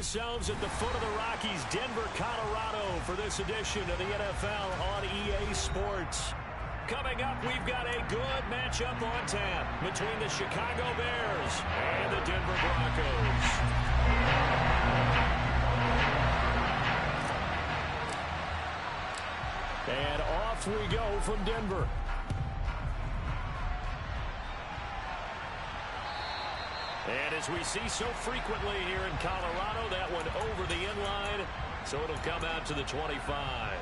ourselves at the foot of the Rockies, Denver, Colorado, for this edition of the NFL on EA Sports. Coming up, we've got a good matchup on tap between the Chicago Bears and the Denver Broncos. And off we go from Denver. And as we see so frequently here in Colorado, that one over the inline, so it'll come out to the 25.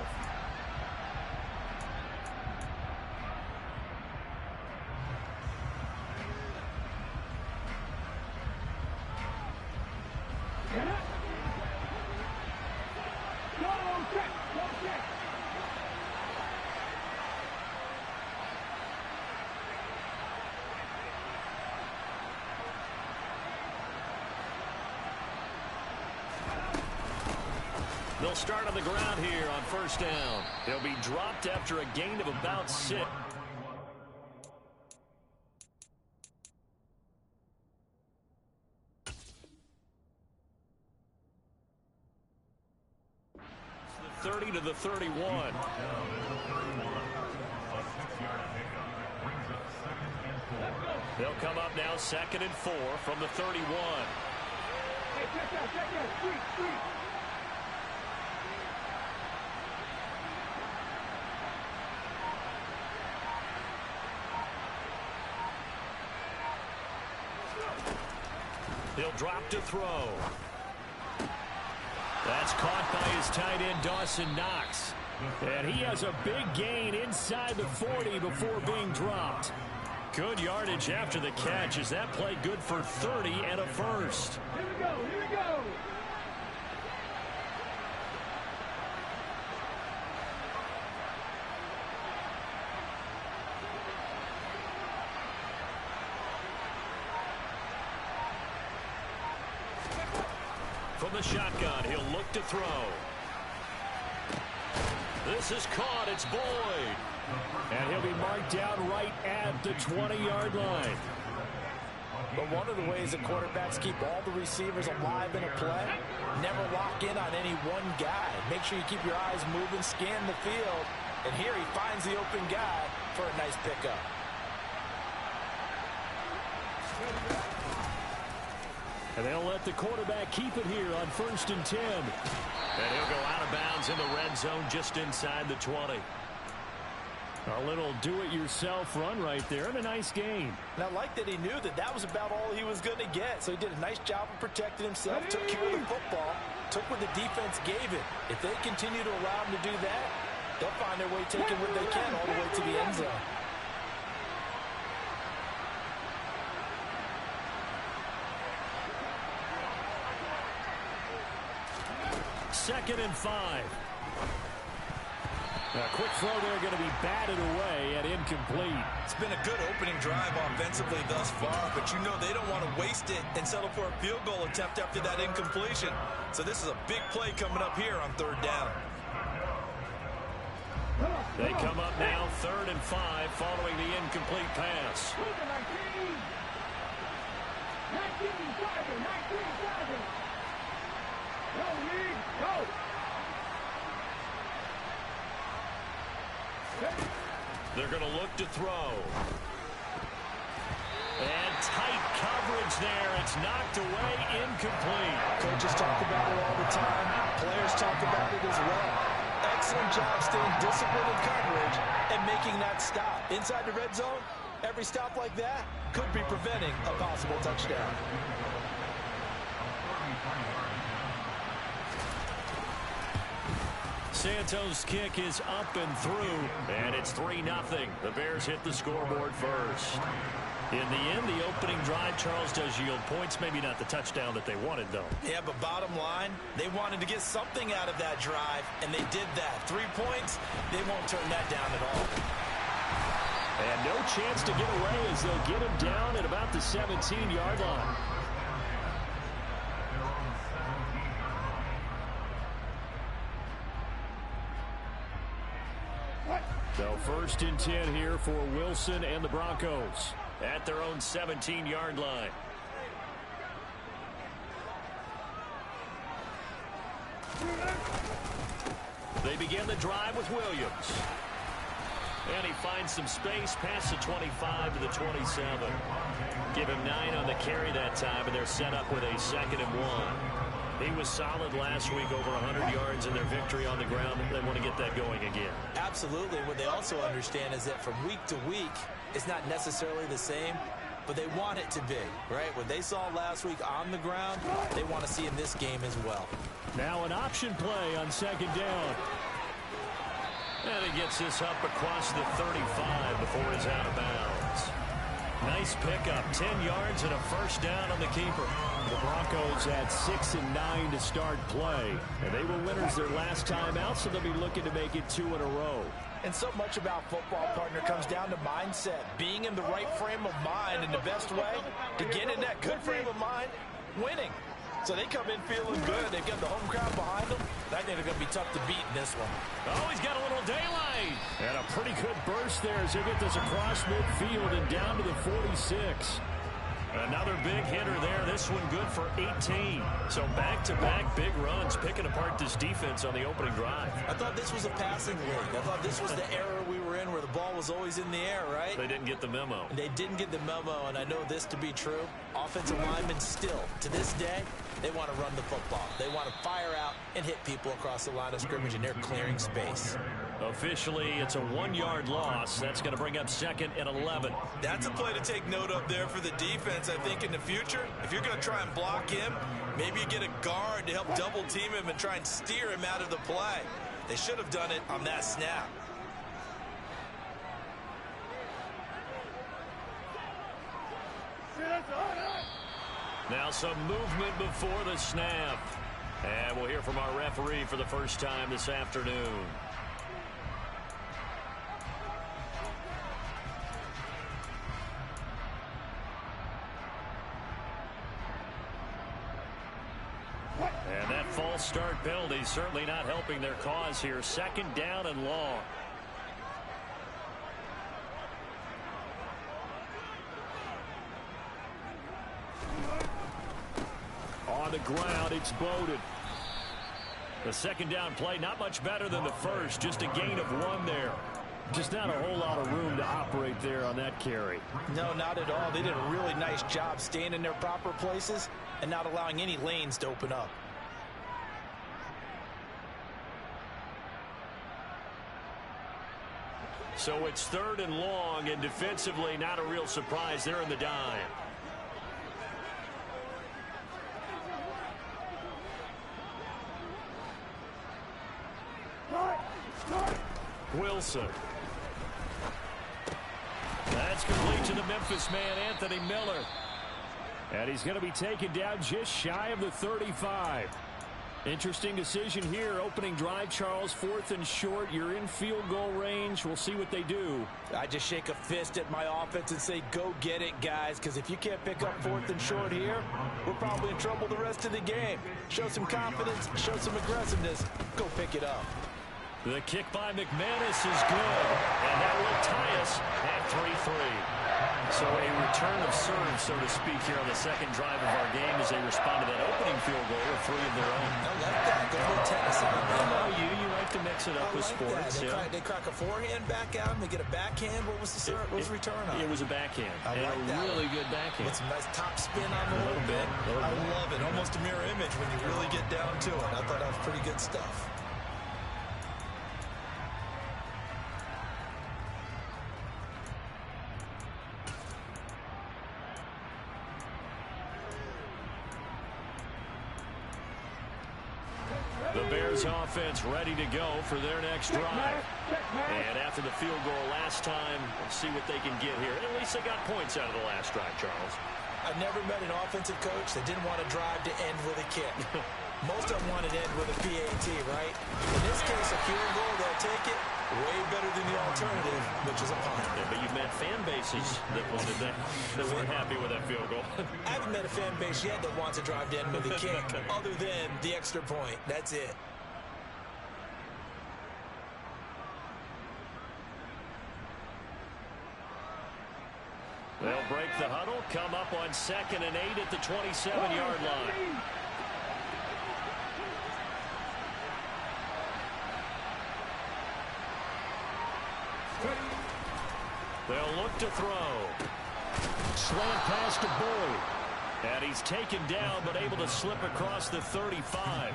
They'll start on the ground here on first down. They'll be dropped after a gain of about 6. The 30 to the 31. They'll come up now 2nd and 4 from the 31. Hey, check out, street. He'll drop to throw. That's caught by his tight end, Dawson Knox. And he has a big gain inside the 40 before being dropped. Good yardage after the catch. Is that play good for 30 and a first? Here we go. From the shotgun, he'll look to throw. This is caught. It's Boyd. And he'll be marked down right at the 20-yard line. But one of the ways that quarterbacks keep all the receivers alive in a play, never lock in on any one guy. Make sure you keep your eyes moving, scan the field. And here he finds the open guy for a nice pickup. And they'll let the quarterback keep it here on 1st and 10. And he'll go out of bounds in the red zone just inside the 20. A little do-it-yourself run right there and a nice gain. And I like that he knew that that was about all he was going to get. So he did a nice job of protecting himself, took care of the football, took what the defense gave him. If they continue to allow him to do that, they'll find their way taking what they can all the way to the end zone. 2nd and 5. A quick throw there going to be batted away and incomplete. It's been a good opening drive offensively thus far, but you know they don't want to waste it and settle for a field goal attempt after that incompletion. So this is a big play coming up here on 3rd down. They come up now 3rd and 5 following the incomplete pass. 19. Go. They're going to look to throw. And tight coverage there. It's knocked away, incomplete. Coaches talk about it all the time. Players talk about it as well. Excellent job staying disciplined in coverage and making that stop. Inside the red zone, every stop like that could be preventing a possible touchdown. Santos' kick is up and through, and it's 3-0. The Bears hit the scoreboard first. In the end, the opening drive, Charles, does yield points. Maybe not the touchdown that they wanted, though. Yeah, but bottom line, they wanted to get something out of that drive, and they did that. 3 points, they won't turn that down at all. And no chance to get away as they'll get him down at about the 17-yard line. So 1st and 10 here for Wilson and the Broncos at their own 17-yard line. They begin the drive with Williams. And he finds some space past the 25 to the 27. Give him 9 on the carry that time, and they're set up with a 2nd and 1. He was solid last week, over 100 yards in their victory on the ground. They want to get that going again. Absolutely. What they also understand is that from week to week, it's not necessarily the same, but they want it to be, right? What they saw last week on the ground, they want to see in this game as well. Now an option play on 2nd down. And he gets this up across the 35 before he's out of bounds. Nice pickup, 10 yards and a 1st down on the keeper. The Broncos had 6 and 9 to start play, and they were winners their last time out, so they'll be looking to make it 2 in a row. And so much about football, partner, comes down to mindset. Being in the right frame of mind, and the best way to get in that good frame of mind, winning. So they come in feeling good. They've got the home crowd behind them. I think they're going to be tough to beat in this one. Oh, he's got a little daylight. And a pretty good burst there as they get this across midfield and down to the 46. Another big hitter there. This one good for 18. So back-to-back big runs, picking apart this defense on the opening drive. I thought this was a passing league. I thought this was the era we were in where the ball was always in the air, right? They didn't get the memo. They didn't get the memo, and I know this to be true. Offensive linemen still, to this day, they want to run the football. They want to fire out and hit people across the line of scrimmage, and they're clearing space. Officially, it's a 1-yard loss. That's going to bring up 2nd and 11. That's a play to take note of there for the defense, I think, in the future. If you're going to try and block him, maybe you get a guard to help double-team him and try and steer him out of the play. They should have done it on that snap. Now some movement before the snap. And we'll hear from our referee for the first time this afternoon. And that false start penalty certainly not helping their cause here. 2nd down and long. On the ground, it's Bowden. The 2nd down play, not much better than the first. Just a gain of 1 there. Just not a whole lot of room to operate there on that carry. No, not at all. They did a really nice job staying in their proper places and not allowing any lanes to open up. So it's 3rd and long, and defensively not a real surprise. They're in the dime. Wilson. That's complete to the Memphis man, Anthony Miller. And he's going to be taken down just shy of the 35. Interesting decision here. Opening drive, Charles. 4th and short. You're in field goal range. We'll see what they do. I just shake a fist at my offense and say, go get it, guys, because if you can't pick up 4th and short here, we're probably in trouble the rest of the game. Show some confidence, show some aggressiveness, go pick it up. The kick by McManus is good, and that will tie us at 3-3. So a return of serve, so to speak, here on the 2nd drive of our game as they respond to that opening field goal with 3 of their own. I like that. Go to tennis. You like to mix it up with sports. They crack a forehand back out, and they get a backhand. What was the serve? What was the return on? It was a backhand. I like that. Really good backhand. With some nice top spin on the little bit. I love it. Almost a mirror image when you really get down to it. I thought that was pretty good stuff. The Bears offense ready to go for their next drive. And after the field goal last time, we'll see what they can get here. At least they got points out of the last drive, Charles. I've never met an offensive coach that didn't want to drive to end with a kick. Most of them want to end with a PAT, right? In this case, a field goal, they'll take it. Way better than the alternative, which is a punt. Yeah, but you've met fan bases that wanted that weren't happy with that field goal. I haven't met a fan base yet that wants to drive to end with a kick, other than the extra point. That's it. They'll break the huddle, come up on 2nd and 8 at the 27-yard line. They'll look to throw. Slant pass to Boyd. And he's taken down, but able to slip across the 35.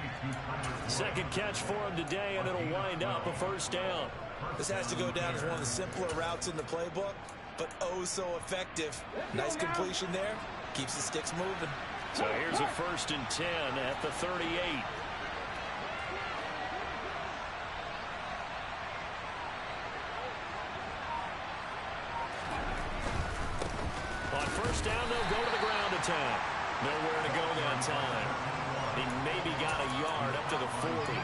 Second catch for him today, and it'll wind up a first down. This has to go down as one of the simpler routes in the playbook, but oh so effective. Nice completion there. Keeps the sticks moving. So here's a 1st and 10 at the 38. On first down, they'll go to the ground attack. Nowhere to go that time. He maybe got a yard up to the 40.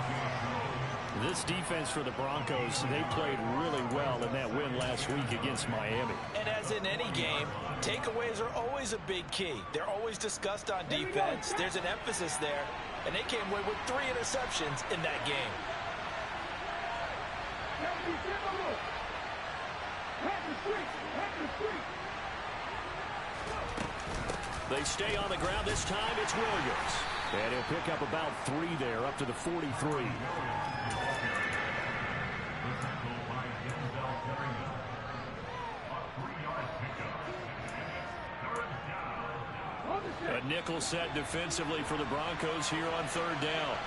This defense for the Broncos, they played really well in that win last week against Miami. And as in any game, takeaways are always a big key. They're always discussed on defense. There's an emphasis there, and they came away with 3 interceptions in that game. They stay on the ground. This time it's Williams. And he'll pick up about 3 there, up to the 43. A nickel set defensively for the Broncos here on 3rd down.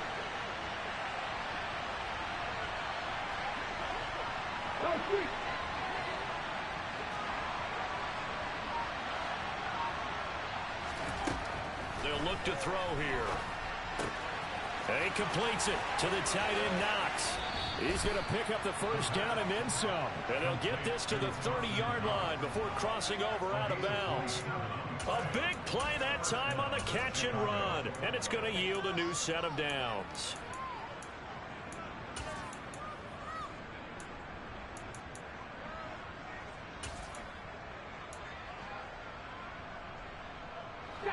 They'll look to throw here. And he completes it to the tight end, Knox. He's going to pick up the first down and then some. And he'll get this to the 30-yard line before crossing over out of bounds. A big play that time on the catch and run. And it's going to yield a new set of downs.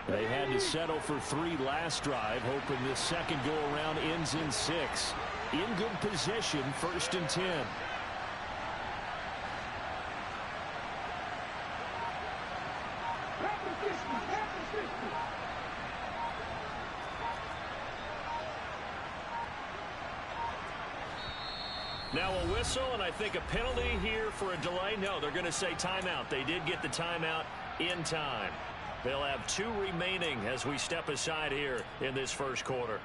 They had to settle for 3 last drive, hoping this second go-around ends in 6. In good position, 1st and 10. Now a whistle, and I think a penalty here for a delay. No, they're going to say timeout. They did get the timeout in time. They'll have 2 remaining as we step aside here in this first quarter.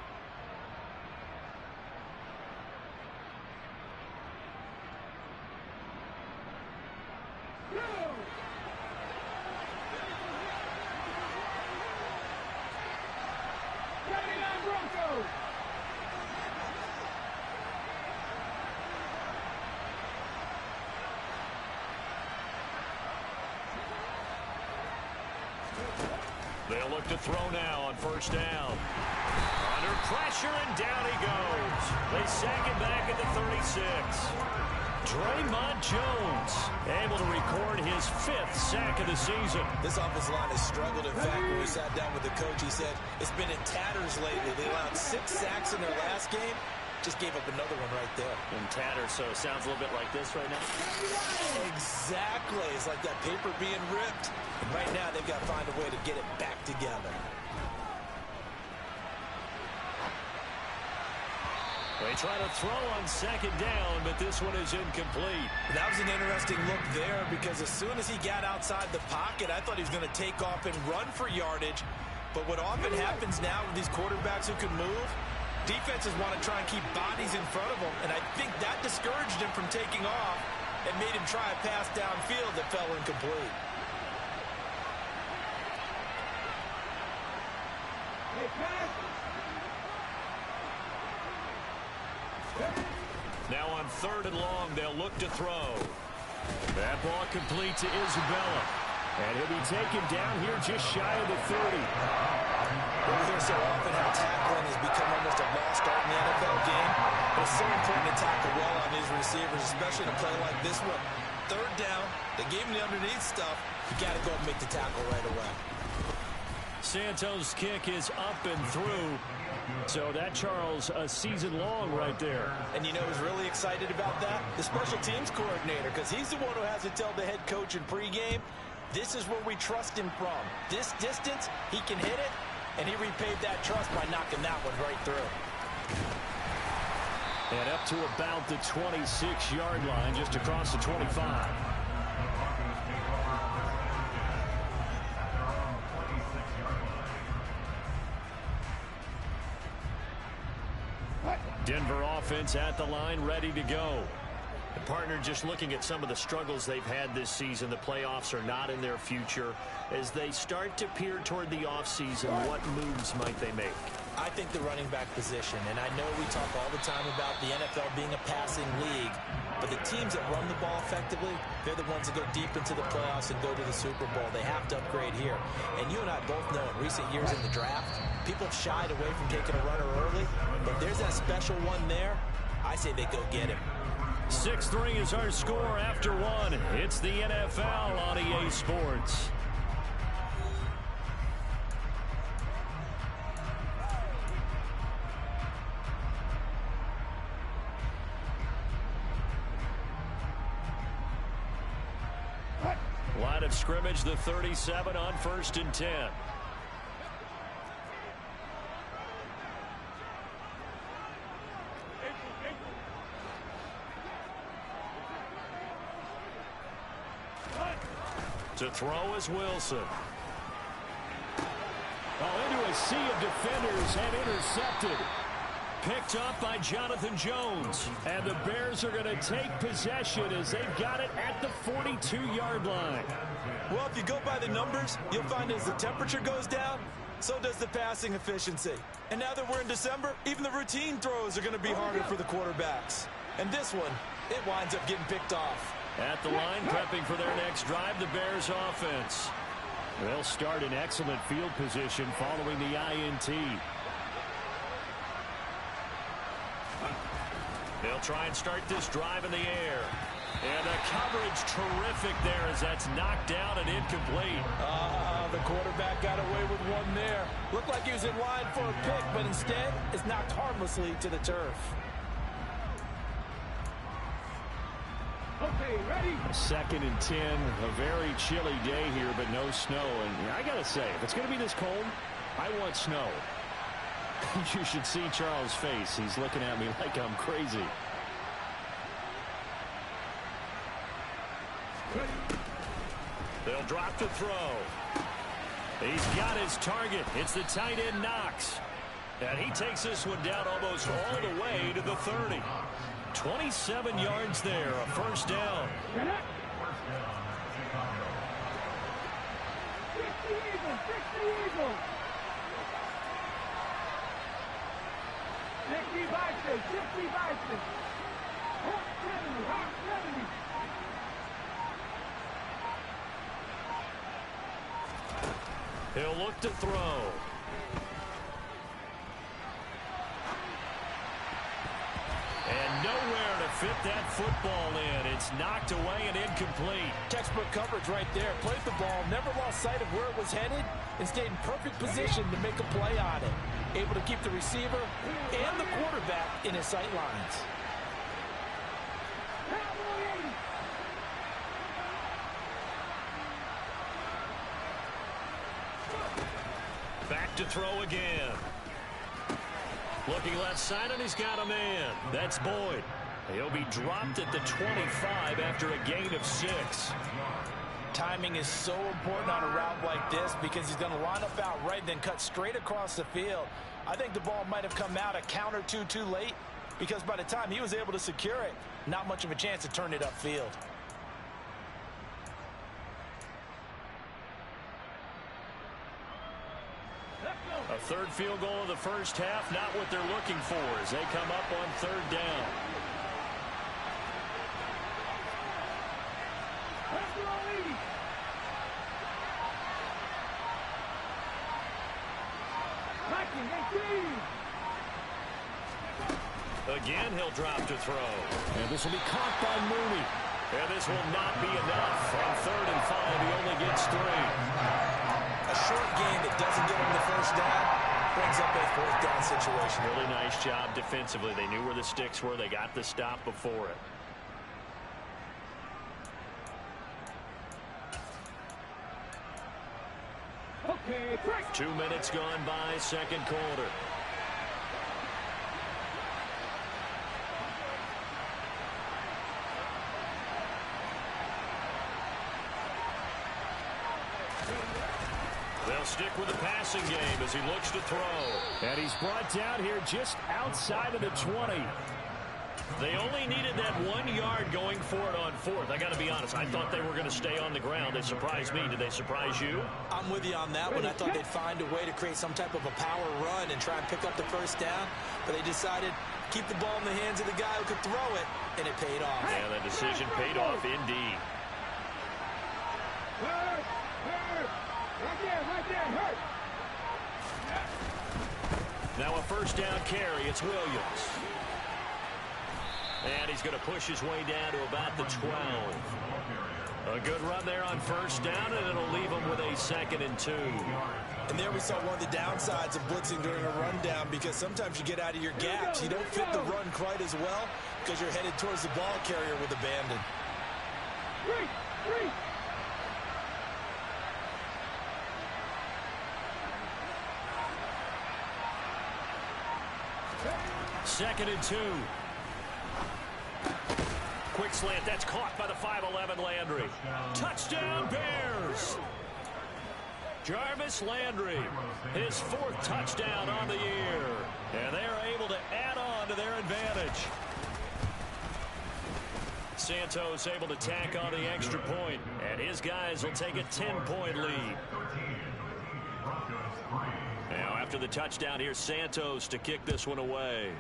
They'll look to throw now on first down. Under pressure, and down he goes. They sack it back at the 36. Draymond Jones able to record his 5th sack of the season. This offensive line has struggled. In fact, when we sat down with the coach, he said it's been in tatters lately. They allowed 6 sacks in their last game. Just gave up another one right there. In tatters, so it sounds a little bit like this right now. Exactly. It's like that paper being ripped. And right now, they've got to find a way to get it back together. They try to throw on second down, but this one is incomplete. That was an interesting look there because as soon as he got outside the pocket, I thought he was going to take off and run for yardage. But what often happens now with these quarterbacks who can move, defenses want to try and keep bodies in front of them, and I think that discouraged him from taking off and made him try a pass downfield that fell incomplete. Now on 3rd and long, they'll look to throw. That ball complete to Isabella. And he'll be taken down here just shy of the 30. We hear so often how tackling has become almost a lost art in the NFL game. But it's so important to tackle well on these receivers, especially in a play like this one. 3rd down, they gave him the underneath stuff. You got to go and make the tackle right away. Santos' kick is up and through. So that, Charles, a season long right there. And you know who's really excited about that? The special teams coordinator, because he's the one who has to tell the head coach in pregame, this is where we trust him from. This distance, he can hit it, and he repaid that trust by knocking that one right through. And up to about the 26-yard line, just across the 25. Denver offense at the line, ready to go. And partner, just looking at some of the struggles they've had this season, the playoffs are not in their future. As they start to peer toward the offseason, what moves might they make? I think the running back position, and I know we talk all the time about the NFL being a passing league, but the teams that run the ball effectively, they're the ones that go deep into the playoffs and go to the Super Bowl. They have to upgrade here. And you and I both know in recent years in the draft, people have shied away from taking a runner early, but there's that special one there. I say they go get him. 6-3 is our score after one. It's the NFL on EA Sports. Line of scrimmage, the 37 on 1st and 10. To throw is Wilson. Into a sea of defenders and intercepted. Picked up by Jonathan Jones. And the Bears are going to take possession as they've got it at the 42-yard line. Well, if you go by the numbers, you'll find as the temperature goes down, so does the passing efficiency. And now that we're in December, even the routine throws are going to be harder for the quarterbacks. And this one, it winds up getting picked off. At the line, prepping for their next drive, the Bears offense. They'll start in excellent field position following the INT. They'll try and start this drive in the air. And the coverage terrific there as that's knocked down and incomplete. The quarterback got away with one there. Looked like he was in line for a pick, but instead it's knocked harmlessly to the turf. Okay, ready? 2nd and 10, a very chilly day here, but no snow. And I got to say, if it's going to be this cold, I want snow. You should see Charles' face. He's looking at me like I'm crazy. They'll drop to throw. He's got his target. It's the tight end Knox. And he takes this one down almost all the way to the 30. 27 yards there, a first down. 60 Eagles, 60 Eagles. 60 Vikings, 60 Vikings. Hot 70, hot 70. He'll look to throw. And nowhere to fit that football in. It's knocked away and incomplete. Textbook coverage right there. Played the ball, never lost sight of where it was headed, and stayed in perfect position to make a play on it. Able to keep the receiver and the quarterback in his sight lines. Back to throw again. Looking left side, and he's got a man. That's Boyd. He'll be dropped at the 25 after a gain of 6. Timing is so important on a route like this because he's going to line up out right and then cut straight across the field. I think the ball might have come out a count or two too late because by the time he was able to secure it, not much of a chance to turn it upfield. A third field goal of the first half, not what they're looking for as they come up on 3rd down. Again, he'll drop to throw. And this will be caught by Mooney. And this will not be enough. On 3rd and 5, he only gets 3. A short game that doesn't get him the first down brings up a 4th down situation. Really nice job defensively. They knew where the sticks were. They got the stop before it. Okay, 2 minutes gone by, 2nd quarter. They'll stick with the passing game as he looks to throw. And he's brought down here just outside of the 20. They only needed that 1 yard going for it on fourth. I got to be honest, I thought they were going to stay on the ground. They surprised me. Did they surprise you? I'm with you on that one. I thought they'd find a way to create some type of a power run and try and pick up the first down, but they decided keep the ball in the hands of the guy who could throw it, and it paid off. Yeah, that decision paid off indeed. Hurt! Hurt! Right there, hurt! Now a first down carry. It's Williams. And he's going to push his way down to about the 12. A good run there on first down, and it'll leave him with a 2nd and 2. And there we saw one of the downsides of blitzing during a rundown, because sometimes you get out of your gaps. You don't fit the run quite as well because you're headed towards the ball carrier with abandon. Three! 2nd and 2. Quick slant. That's caught by the 5'11" Landry. Touchdown, Bears! Jarvis Landry, his 4th touchdown on the year. And they're able to add on to their advantage. Santos able to tack on the extra point, and his guys will take a 10-point lead. Now, after the touchdown, here's Santos to kick this one away.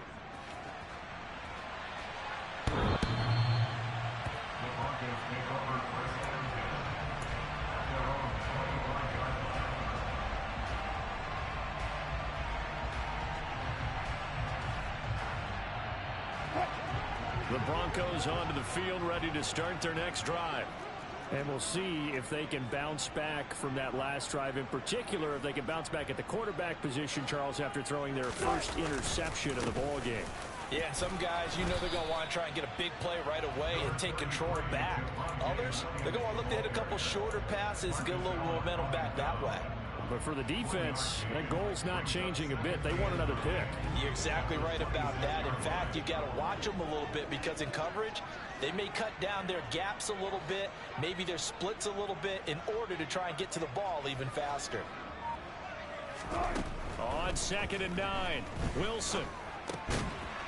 The Broncos onto the field, ready to start their next drive. And we'll see if they can bounce back from that last drive. In particular, if they can bounce back at the quarterback position, Charles, after throwing their first interception of the ball game. Yeah, some guys, you know they're going to want to try and get a big play right away and take control back. Others, they're going to look to hit a couple shorter passes and get a little momentum back that way. But for the defense, that goal's not changing a bit. They want another pick. You're exactly right about that. In fact, you got to watch them a little bit, because in coverage, they may cut down their gaps a little bit, maybe their splits a little bit, in order to try and get to the ball even faster. On 2nd and 9, Wilson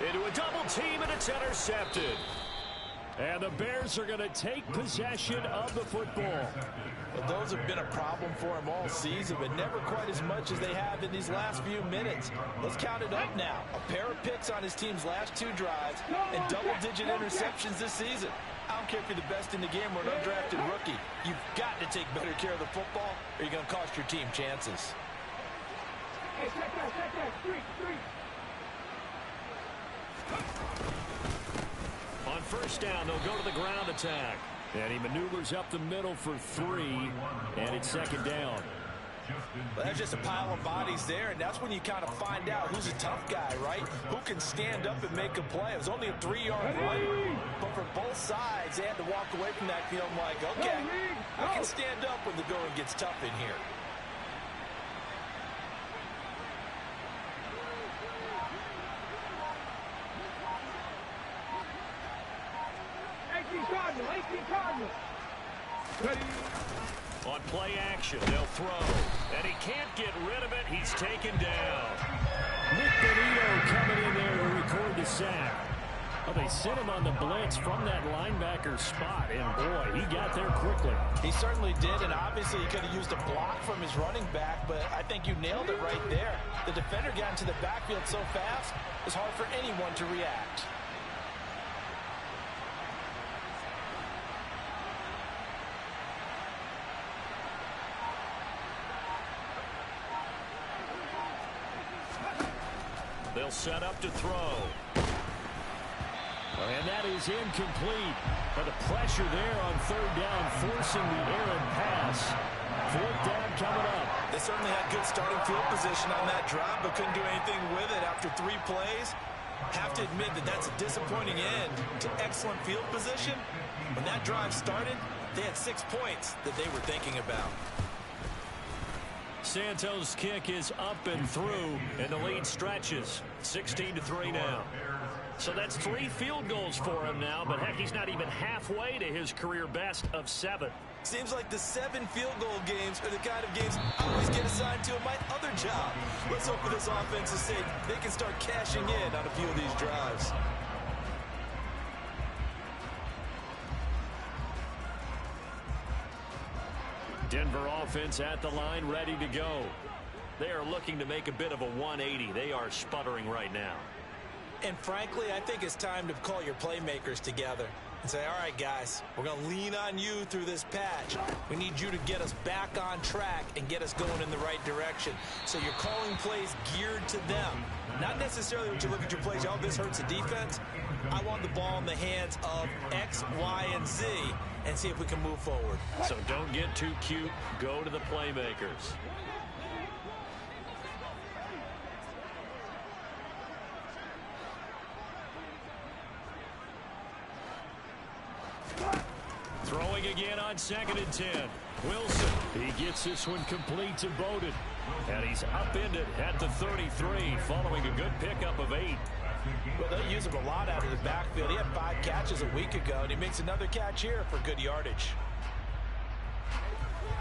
into a double team, and it's intercepted. And the Bears are going to take possession of the football. Well, those have been a problem for him all season, but never quite as much as they have in these last few minutes. Let's count it up now. A pair of picks on his team's last 2 drives and double-digit interceptions this season. I don't care if you're the best in the game or an undrafted rookie. You've got to take better care of the football, or you're going to cost your team chances. Hey, check that. Three. On first down, they'll go to the ground attack. And he maneuvers up the middle for 3, and it's 2nd down. Well, that's just a pile of bodies there, and that's when you kind of find out who's a tough guy, right? Who can stand up and make a play. It was only a 3-yard run, but for both sides, they had to walk away from that feeling like, okay, I can stand up when the going gets tough in here. On play action, they'll throw. And he can't get rid of it. He's taken down. Nick Benito coming in there to record the sack. Well, they sent him on the blitz from that linebacker spot, and boy, he got there quickly. He certainly did, and obviously he could have used a block from his running back, but I think you nailed it right there. The defender got into the backfield so fast, it's hard for anyone to react. They'll set up to throw. And that is incomplete. But the pressure there on 3rd down, forcing the errant pass. 4th down coming up. They certainly had good starting field position on that drive, but couldn't do anything with it after 3 plays. Have to admit that that's a disappointing end to excellent field position. When that drive started, they had 6 points that they were thinking about. Santos' kick is up and through, and the lead stretches. 16-3 now. So that's 3 field goals for him now, but heck, he's not even halfway to his career best of 7. Seems like the 7 field goal games are the kind of games I always get assigned to in my other job. Let's hope for this offense's sake they can start cashing in on a few of these drives. Denver offense at the line, ready to go. They are looking to make a bit of a 180. They are sputtering right now. And frankly, I think it's time to call your playmakers together and say, all right, guys, we're going to lean on you through this patch. We need you to get us back on track and get us going in the right direction. So you're calling plays geared to them. Not necessarily when you look at your plays, oh, this hurts the defense. I want the ball in the hands of X, Y, and Z and see if we can move forward. So don't get too cute. Go to the playmakers. Throwing again on 2nd and 10. Wilson, he gets this one complete to Bowden. And he's upended at the 33 following a good pickup of 8. Well, they'll use him a lot out of the backfield. He had 5 catches a week ago, and he makes another catch here for good yardage.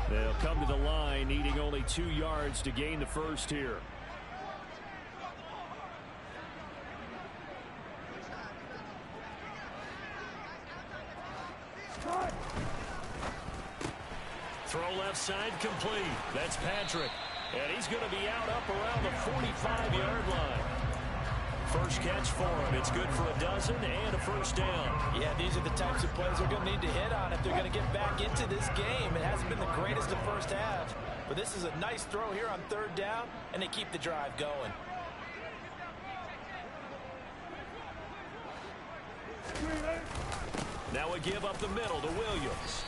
They'll come to the line, needing only 2 yards to gain the first here. Throw left side complete. That's Patrick. And he's going to be out up around the 45-yard line. First catch for him. It's good for a dozen and a first down. Yeah, these are the types of plays they're going to need to hit on if they're going to get back into this game. It hasn't been the greatest of first half, but this is a nice throw here on 3rd down, and they keep the drive going. Now a give up the middle to Williams.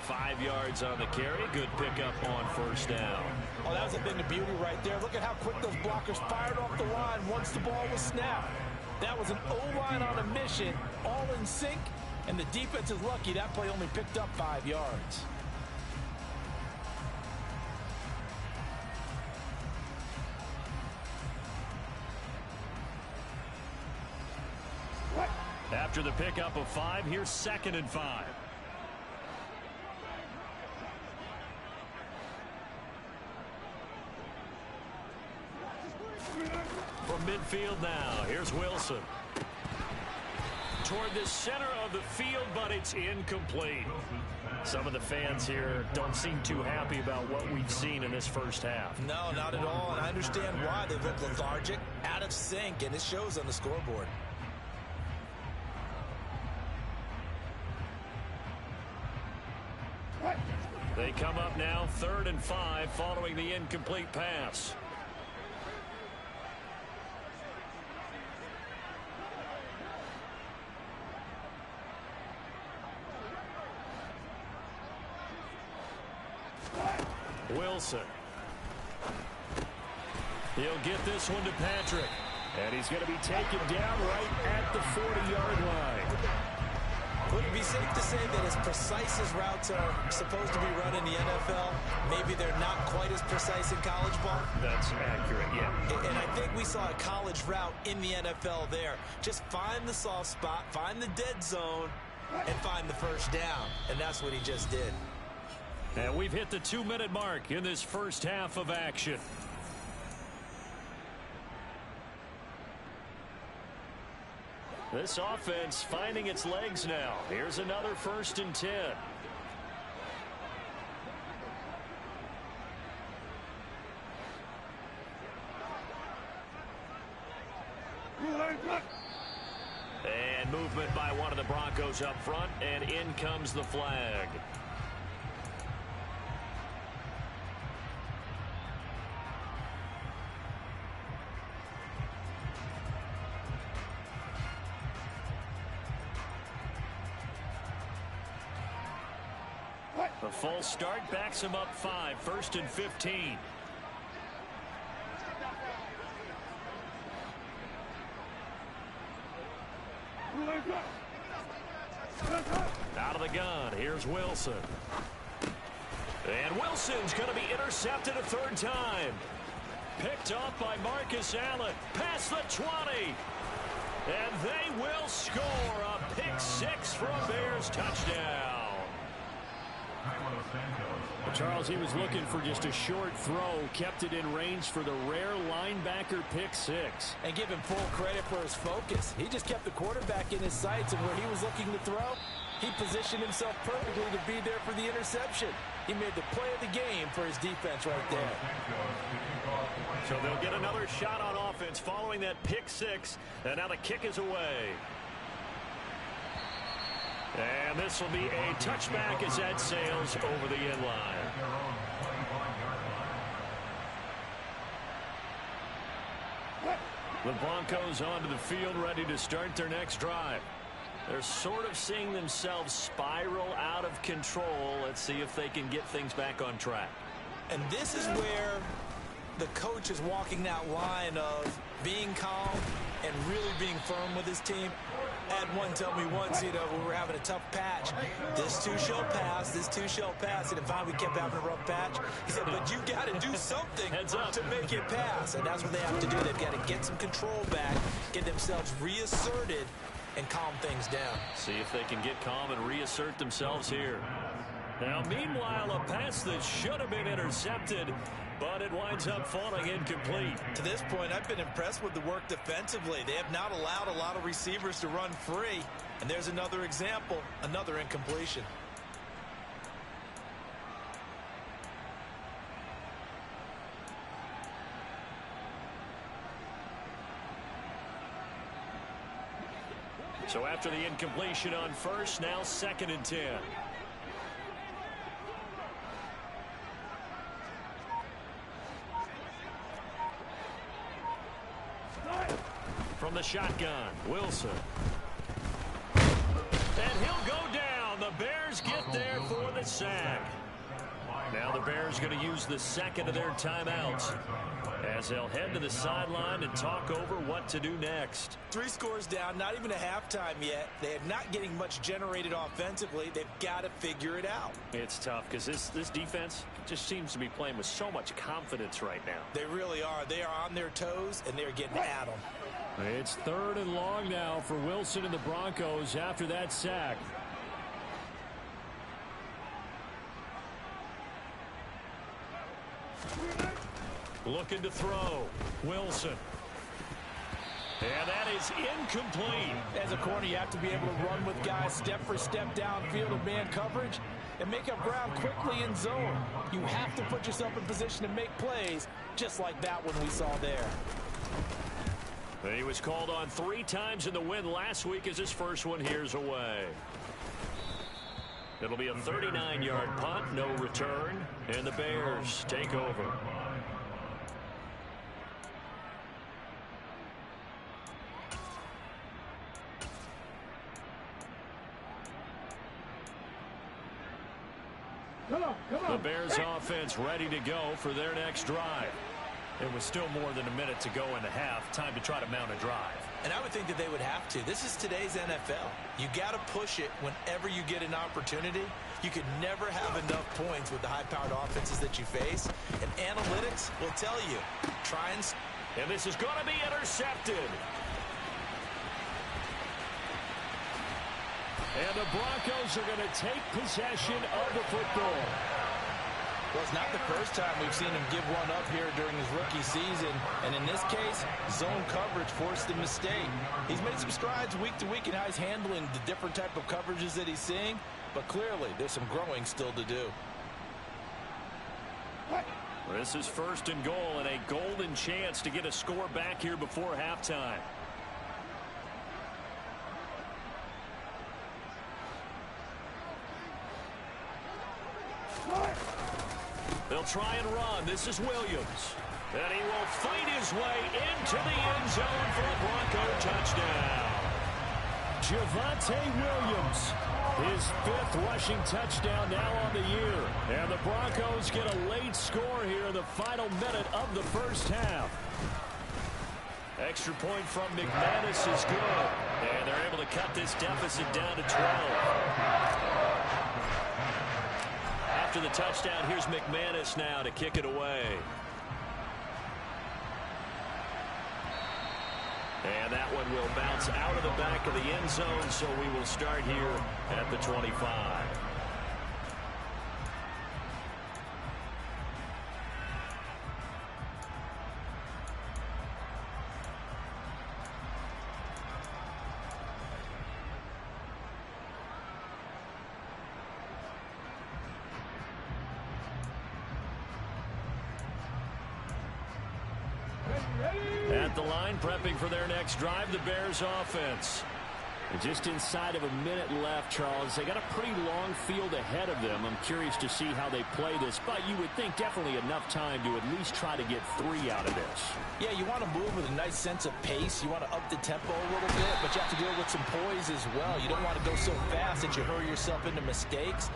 5 yards on the carry. Good pickup on first down. Oh, that was a thing of beauty right there. Look at how quick those blockers fired off the line once the ball was snapped. That was an O-line on a mission, all in sync, and the defense is lucky that play only picked up 5 yards. After the pickup of 5, here's 2nd and 5. From midfield now, here's Wilson. Toward the center of the field, but it's incomplete. Some of the fans here don't seem too happy about what we've seen in this first half. No, not at all, and I understand why. They look lethargic, out of sync, and it shows on the scoreboard. They come up now 3rd and 5 following the incomplete pass. Wilson. He'll get this one to Patrick. And he's going to be taken down right at the 40-yard line. Would it be safe to say that as precise as routes are supposed to be run in the NFL, maybe they're not quite as precise in college ball? That's accurate, yeah. And I think we saw a college route in the NFL there. Just find the soft spot, find the dead zone, and find the first down. And that's what he just did. And we've hit the 2-minute mark in this first half of action. This offense finding its legs now. Here's another 1st and 10. And movement by one of the Broncos up front, and in comes the flag. The full start backs him up 5, 1st and 15. Out of the gun, here's Wilson. And Wilson's going to be intercepted a 3rd time. Picked off by Marcus Allen. Past the 20. And they will score a pick 6 for a Bears touchdown. Charles, he was looking for just a short throw, kept it in range for the rare linebacker pick six. And give him full credit for his focus. He just kept the quarterback in his sights, and where he was looking to throw, he positioned himself perfectly to be there for the interception. He made the play of the game for his defense right there. So they'll get another shot on offense following that pick six, and now the kick is away. And this will be a touchback as that sails over the end line. The Broncos onto the field, ready to start their next drive. They're sort of seeing themselves spiral out of control. Let's see if they can get things back on track. And this is where the coach is walking that line of being calm and really being firm with his team. I had one tell me once, when we were having a tough patch, this too shall pass, this too shall pass. And finally we kept having a rough patch. He said, but you got to do something to make it pass. And that's what they have to do. They've got to get some control back, get themselves reasserted, and calm things down. See if they can get calm and reassert themselves here. Now, meanwhile, a pass that should have been intercepted, but it winds up falling incomplete. To this point, I've been impressed with the work defensively. They have not allowed a lot of receivers to run free. And there's another example, another incompletion. So after the incompletion on first, now 2nd and 10. From the shotgun, Wilson. And he'll go down. The Bears get there for the sack. Now the Bears going to use the second of their timeouts as they'll head to the sideline and talk over what to do next. 3 scores down, not even a halftime yet. They are not getting much generated offensively. They've got to figure it out. It's tough because this defense just seems to be playing with so much confidence right now. They really are. They are on their toes, and they're getting at them. It's 3rd and long now for Wilson and the Broncos after that sack. Looking to throw. Wilson. And that is incomplete. As a corner, you have to be able to run with guys step for step downfield of man coverage and make up ground quickly in zone. You have to put yourself in position to make plays just like that one we saw there. He was called on 3 times in the win last week as his first one here's away. It'll be a 39-yard punt, no return, and the Bears take over. The Bears offense ready to go for their next drive. It was still more than a minute to go in the half. Time to try to mount a drive. And I would think that they would have to. This is today's NFL. You got to push it whenever you get an opportunity. You could never have enough points with the high-powered offenses that you face. And analytics will tell you. And this is going to be intercepted. And the Broncos are going to take possession of the football. Well, it's not the first time we've seen him give one up here during his rookie season. And in this case, zone coverage forced a mistake. He's made some strides week to week in how he's handling the different type of coverages that he's seeing. But clearly, there's some growing still to do. This is 1st and goal and a golden chance to get a score back here before halftime. They'll try and run. This is Williams. And he will fight his way into the end zone for a Bronco touchdown. Javonte Williams, his 5th rushing touchdown now on the year. And the Broncos get a late score here in the final minute of the first half. Extra point from McManus is good. And they're able to cut this deficit down to 12. After the touchdown, here's McManus now to kick it away. And that one will bounce out of the back of the end zone, so we will start here at the 25. At the line, prepping for their next drive, the Bears offense. Just inside of a minute left, Charles. They got a pretty long field ahead of them. I'm curious to see how they play this, but you would think definitely enough time to at least try to get 3 out of this. Yeah, you want to move with a nice sense of pace. You want to up the tempo a little bit, but you have to do it with some poise as well. You don't want to go so fast that you hurry yourself into mistakes.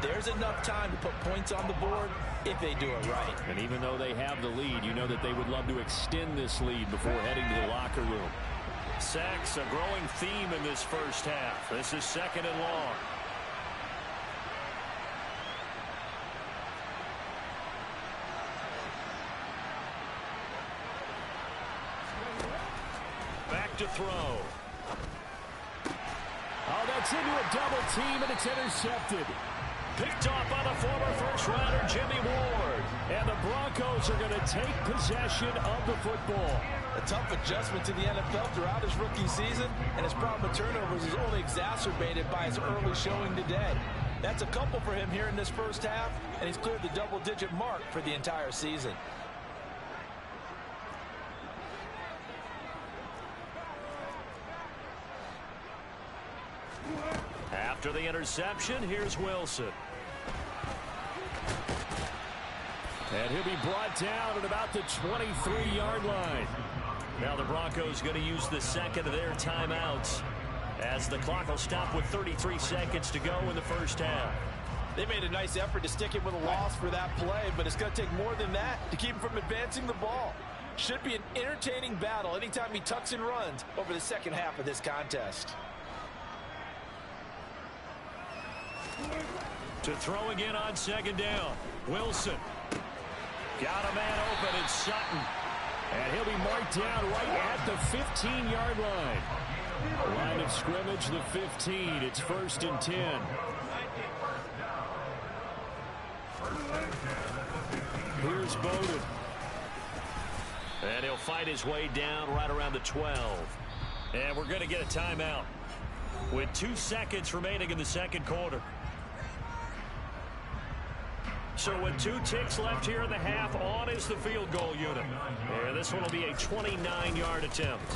There's enough time to put points on the board if they do it right. And even though they have the lead, you know that they would love to extend this lead before heading to the locker room. Sacks, a growing theme in this first half. This is 2nd and long. Back to throw. Oh, that's into a double team, and it's intercepted. Picked off by the former first-rounder Jimmy Ward. And the Broncos are going to take possession of the football. A tough adjustment to the NFL throughout his rookie season, and his problem with turnovers is only exacerbated by his early showing today. That's a couple for him here in this first half, and he's cleared the double-digit mark for the entire season. After the interception, here's Wilson. And he'll be brought down at about the 23-yard line. Now the Broncos going to use the second of their timeouts as the clock will stop with 33 seconds to go in the first half. They made a nice effort to stick him with a loss for that play, but it's going to take more than that to keep him from advancing the ball. Should be an entertaining battle anytime he tucks and runs over the second half of this contest. To throw again on 2nd down. Wilson. Got a man open, it's Sutton. And he'll be marked down right at the 15-yard line. Line of scrimmage, the 15. It's 1st and 10. Here's Bowden. And he'll fight his way down right around the 12. And we're going to get a timeout with 2 seconds remaining in the second quarter. So with 2 ticks left here in the half, on is the field goal unit. And this one will be a 29-yard attempt.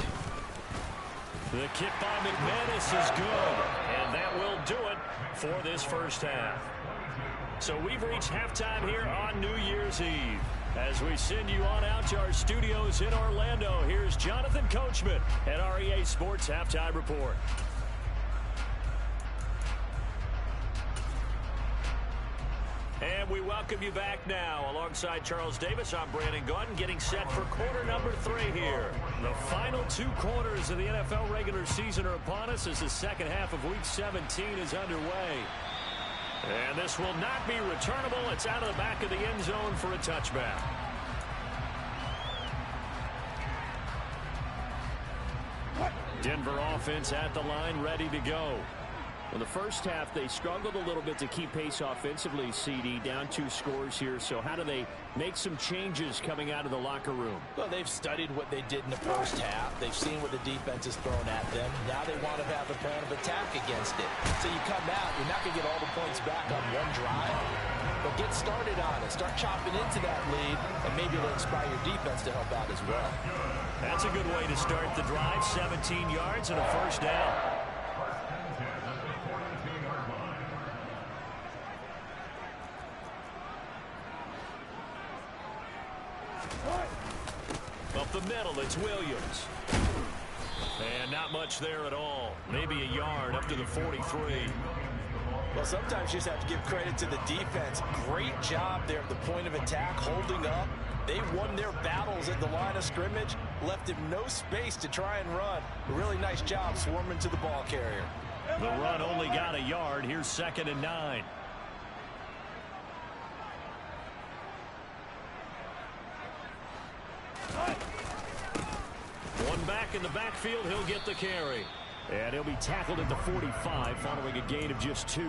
The kick by McManus is good. And that will do it for this first half. So we've reached halftime here on New Year's Eve. As we send you on out to our studios in Orlando, here's Jonathan Coachman at REA Sports Halftime Report. And we welcome you back now. Alongside Charles Davis, I'm Brandon Gordon, getting set for quarter number 3 here. The final 2 quarters of the NFL regular season are upon us as the second half of Week 17 is underway. And this will not be returnable. It's out of the back of the end zone for a touchback. Denver offense at the line, ready to go. In the first half, they struggled a little bit to keep pace offensively, CD, down 2 scores here. So how do they make some changes coming out of the locker room? Well, they've studied what they did in the first half. They've seen what the defense has thrown at them. Now they want to have a plan of attack against it. So you come out, you're not going to get all the points back on one drive. But get started on it. Start chopping into that lead, and maybe it'll inspire your defense to help out as well. That's a good way to start the drive. 17 yards and a first down. Up the middle, it's Williams. And not much there at all. Maybe a yard up to the 43. Well, sometimes you just have to give credit to the defense. Great job there at the point of attack, holding up. They won their battles at the line of scrimmage, left him no space to try and run. A really nice job swarming to the ball carrier. The run only got a yard. Here's 2nd and 9. One back in the backfield, he'll get the carry. And he'll be tackled at the 45 following a gain of just 2.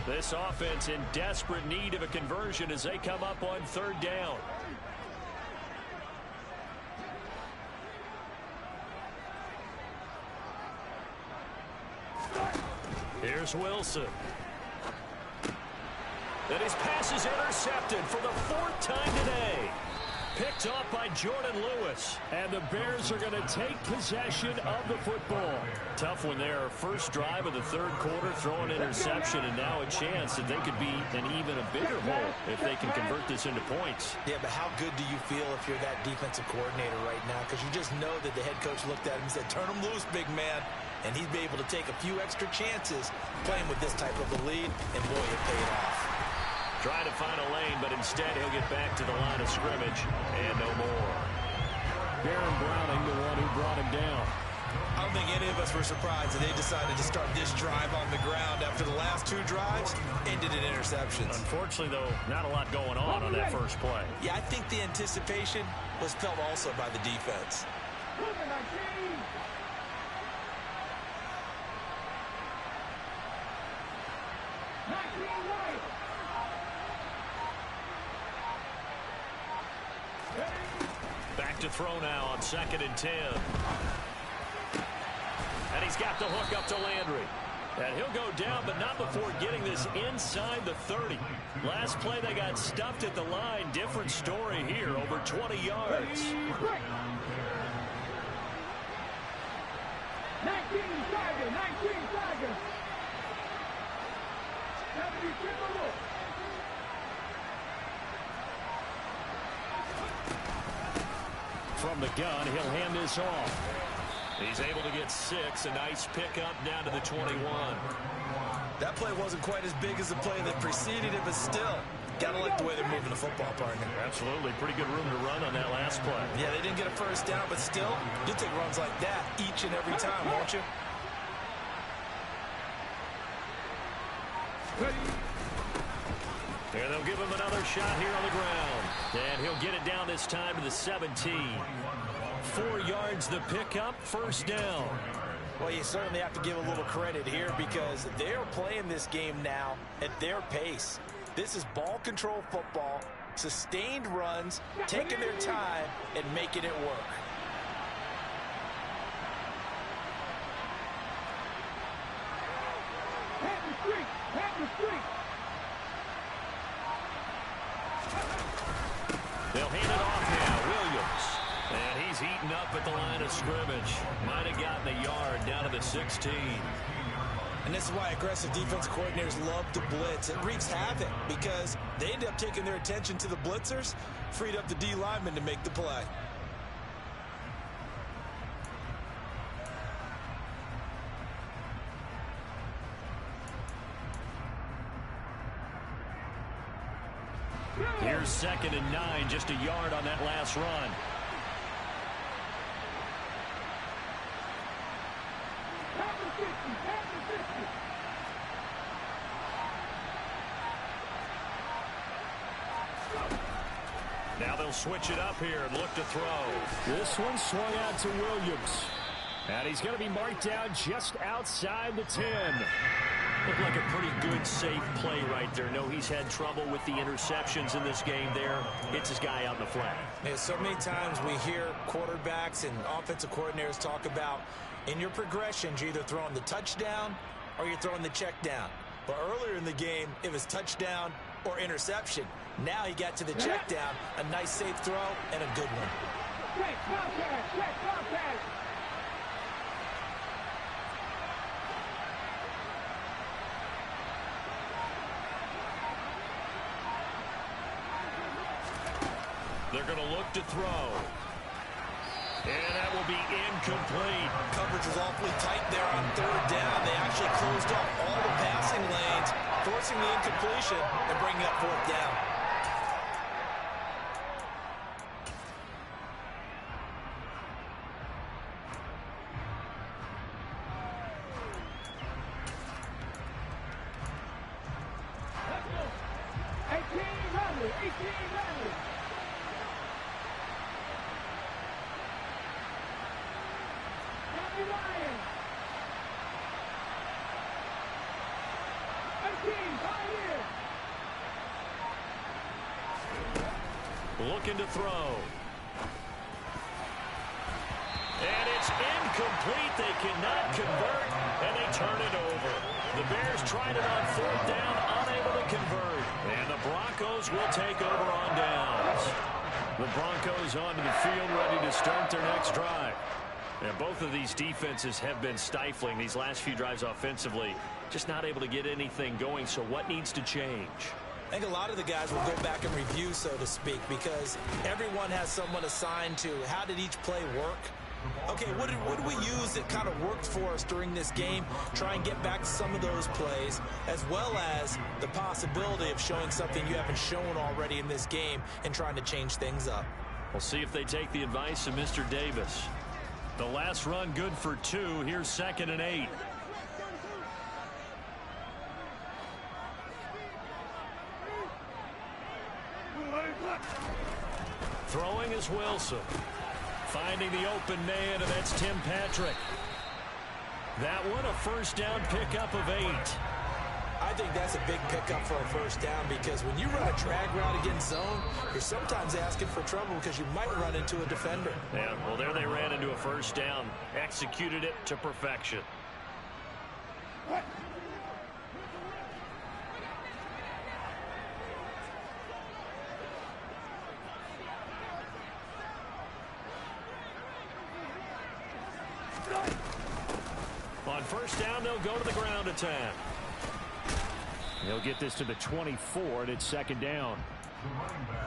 This offense in desperate need of a conversion as they come up on 3rd down. Here's Wilson. And his pass is intercepted for the 4th time today. Picked off by Jordan Lewis. And the Bears are going to take possession of the football. Tough one there. First drive of the 3rd quarter, throwing interception, and now a chance that they could be in even a bigger hole if they can convert this into points. Yeah, but how good do you feel if you're that defensive coordinator right now? Because you just know that the head coach looked at him and said, turn him loose, big man. And he'd be able to take a few extra chances playing with this type of a lead, and boy, it paid off. Trying to find a lane, but instead he'll get back to the line of scrimmage and no more. Baron Browning, the one who brought him down. I don't think any of us were surprised that they decided to start this drive on the ground after the last 2 drives ended in interceptions. Unfortunately, though, not a lot going on that first play. Yeah, I think the anticipation was felt also by the defense. Back to throw now on 2nd and 10. And he's got the hook up to Landry. And he'll go down, but not before getting this inside the 30. Last play, they got stuffed at the line. Different story here, over 20 yards. 19 Tiger, 19 Tiger. 72. From the gun, he'll hand this off. He's able to get 6. A nice pickup down to the 21. That play wasn't quite as big as the play that preceded it, but still, gotta like the way they're moving the football, partner. Absolutely. Pretty good room to run on that last play. Yeah, they didn't get a first down, but still, you'll take runs like that each and every time, won't you? And they'll give him another shot here on the ground. And he'll get it down this time to the 17. 4 yards the pickup, first down. Well, you certainly have to give a little credit here because they're playing this game now at their pace. This is ball control football, sustained runs, taking their time, and making it work. They'll hand it off now, Williams. And he's eaten up at the line of scrimmage. Might have gotten a yard down to the 16. And this is why aggressive defense coordinators love to blitz. It wreaks havoc because they end up taking their attention to the blitzers, freed up the D lineman to make the play. Here's 2nd and 9, just a yard on that last run. Now they'll switch it up here and look to throw. This one swung out to Williams. And he's going to be marked down just outside the 10. Looked like a pretty good, safe play right there. No, he's had trouble with the interceptions in this game there. Hits his guy out in the flat. Yeah, so many times we hear quarterbacks and offensive coordinators talk about in your progressions, you're either throwing the touchdown or you're throwing the check down. But earlier in the game, it was touchdown or interception. Now he got to the check down, a nice safe throw, and a good one. Check contact, check contact. They're going to look to throw. And that will be incomplete. Coverage was awfully tight there on 3rd down. They actually closed off all the passing lanes, forcing the incompletion and bringing up 4th down. Let's go. 1800, 1800. Ryan. 18, Pioneer. Looking to throw. And it's incomplete. They cannot convert, and they turn it over. The Bears tried it on fourth down, unable to convert. And the Broncos will take over on downs. The Broncos onto the field, ready to start their next drive. And both of these defenses have been stifling these last few drives offensively. Just not able to get anything going, so what needs to change? I think a lot of the guys will go back and review, so to speak, because everyone has someone assigned to how did each play work. Okay, what did we use that kind of worked for us during this game? Try and get back to some of those plays, as well as the possibility of showing something you haven't shown already in this game and trying to change things up. We'll see if they take the advice of Mr. Davis. The last run good for 2. Here's 2nd and 8. Throwing is Wilson. Finding the open man, and that's Tim Patrick. That one, a first down pickup of 8. I think that's a big pickup for a first down, because when you run a drag route against zone, you're sometimes asking for trouble because you might run into a defender. Yeah, well, there they ran into a first down. Executed it to perfection. On first down, they'll go to the ground attack. They'll get this to the 24, and it's 2nd down.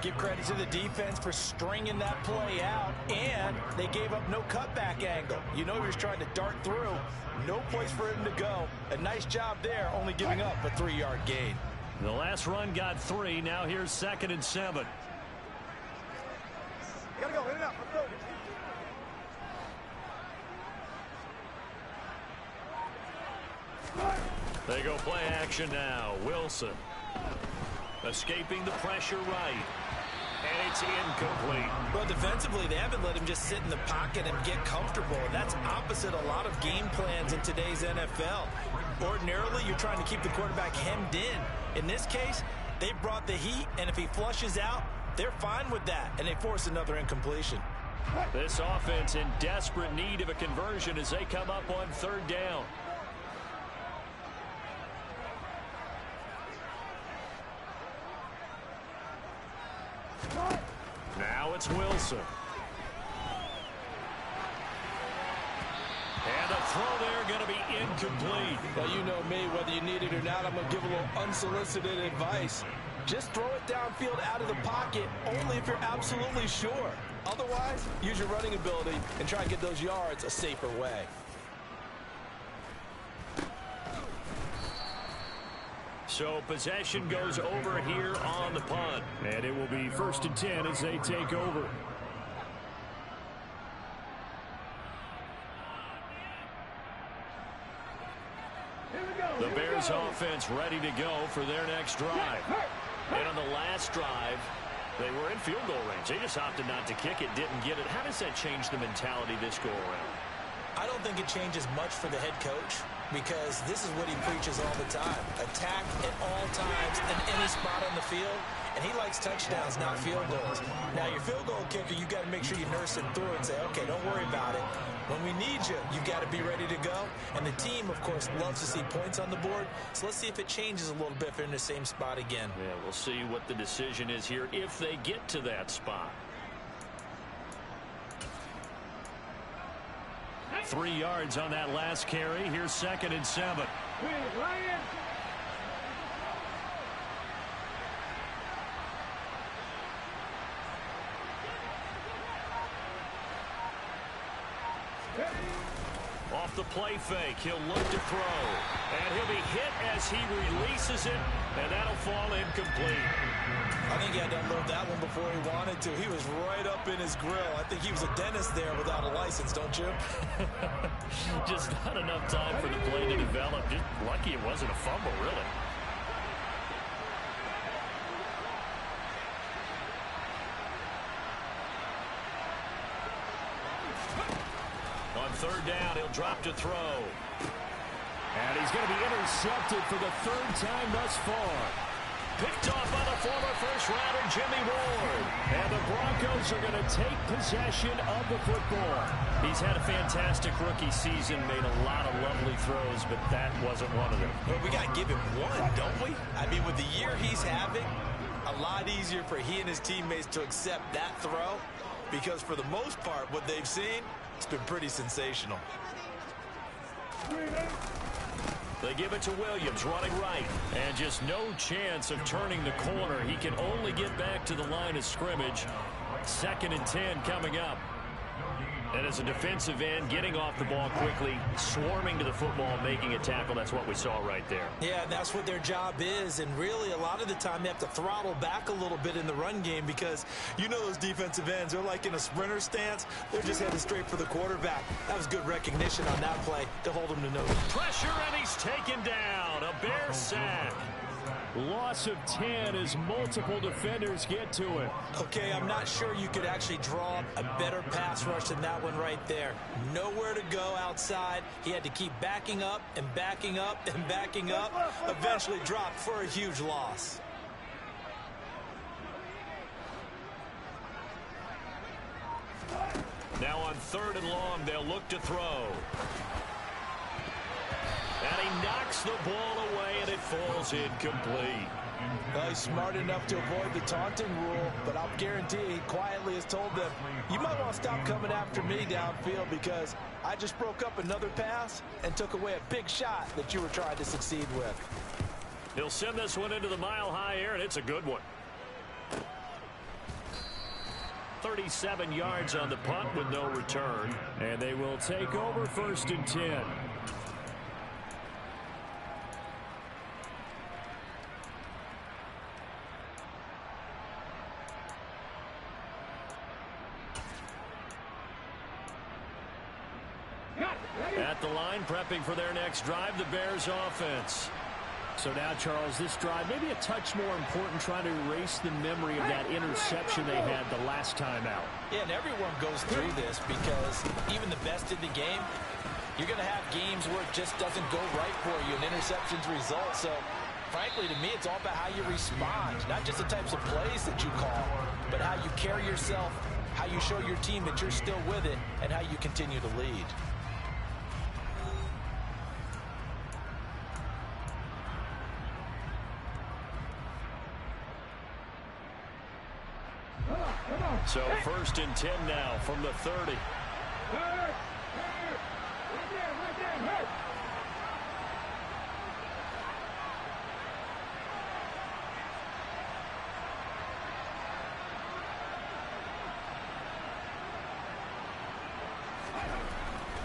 Give credit to the defense for stringing that play out, and they gave up no cutback angle. You know he was trying to dart through. No place for him to go. A nice job there, only giving up a 3-yard gain. The last run got 3. Now here's 2nd and 7. You gotta go, hit it up, let's go. They go play action now. Wilson escaping the pressure right. And it's incomplete. Well, defensively, they haven't let him just sit in the pocket and get comfortable. And that's opposite a lot of game plans in today's NFL. Ordinarily, you're trying to keep the quarterback hemmed in. In this case, they brought the heat, and if he flushes out, they're fine with that, and they force another incompletion. This offense in desperate need of a conversion as they come up on 3rd down. Now it's Wilson. And a throw there going to be incomplete. Well, you know me, whether you need it or not, I'm going to give a little unsolicited advice. Just throw it downfield out of the pocket, only if you're absolutely sure. Otherwise, use your running ability and try and get those yards a safer way. So possession goes over here on the punt. And it will be 1st and 10 as they take over. The Bears offense ready to go for their next drive. And on the last drive, they were in field goal range. They just opted not to kick it, didn't get it. How does that change the mentality this go around? I don't think it changes much for the head coach, because this is what he preaches all the time. Attack at all times in any spot on the field, and he likes touchdowns, not field goals. Now, your field goal kicker, you got to make sure you nurse it through and say, okay, don't worry about it. When we need you, you got to be ready to go. And the team, of course, loves to see points on the board. So let's see if it changes a little bit if they're in the same spot again. Yeah, we'll see what the decision is here if they get to that spot. 3 yards on that last carry. Here's 2nd and 7. Lions. Off the play fake, he'll look to throw. And he'll be hit as he releases it, and that'll fall incomplete. I think he had to unload that one before he wanted to. He was right up in his grill. I think he was a dentist there without a license, don't you? Just not enough time for the play to develop. Just lucky it wasn't a fumble, really. On 3rd down, he'll drop to throw. And he's going to be intercepted for the 3rd time thus far. Picked off by the former first-rounder Jimmy Ward. And the Broncos Bears are going to take possession of the football. He's had a fantastic rookie season, made a lot of lovely throws, but that wasn't one of them. Well, we got to give him one, don't we? I mean, with the year he's having, a lot easier for he and his teammates to accept that throw, because for the most part, what they've seen, it's been pretty sensational. They give it to Williams, running right. And just no chance of turning the corner. He can only get back to the line of scrimmage. 2nd and 10 coming up. And as a defensive end, getting off the ball quickly, swarming to the football, making a tackle. That's what we saw right there. Yeah, that's what their job is. And really, a lot of the time, they have to throttle back a little bit in the run game because you know those defensive ends, they're like in a sprinter stance. They're just headed straight for the quarterback. That was good recognition on that play to hold him to no. Pressure, and he's taken down. A Bear sack. Loss of 10 as multiple defenders get to it. Okay, I'm not sure you could actually draw a better pass rush than that one right there. Nowhere to go outside. He had to keep backing up and backing up and backing up. Eventually dropped for a huge loss. Now on 3rd and long, they'll look to throw. And he knocks the ball away, and it falls incomplete. Well, he's smart enough to avoid the taunting rule, but I'll guarantee he quietly has told them, you might want to stop coming after me downfield because I just broke up another pass and took away a big shot that you were trying to succeed with. He'll send this one into the mile-high air, and it's a good one. 37 yards on the punt with no return, and they will take over 1st and 10. At the line, prepping for their next drive, the Bears offense. So now, Charles, this drive maybe a touch more important, trying to erase the memory of that interception they had the last time out. Yeah, and everyone goes through this because even the best in the game, you're going to have games where it just doesn't go right for you, and interceptions result. So, frankly, to me, it's all about how you respond, not just the types of plays that you call, but how you carry yourself, how you show your team that you're still with it, and how you continue to lead. So 1st and 10 now from the 30.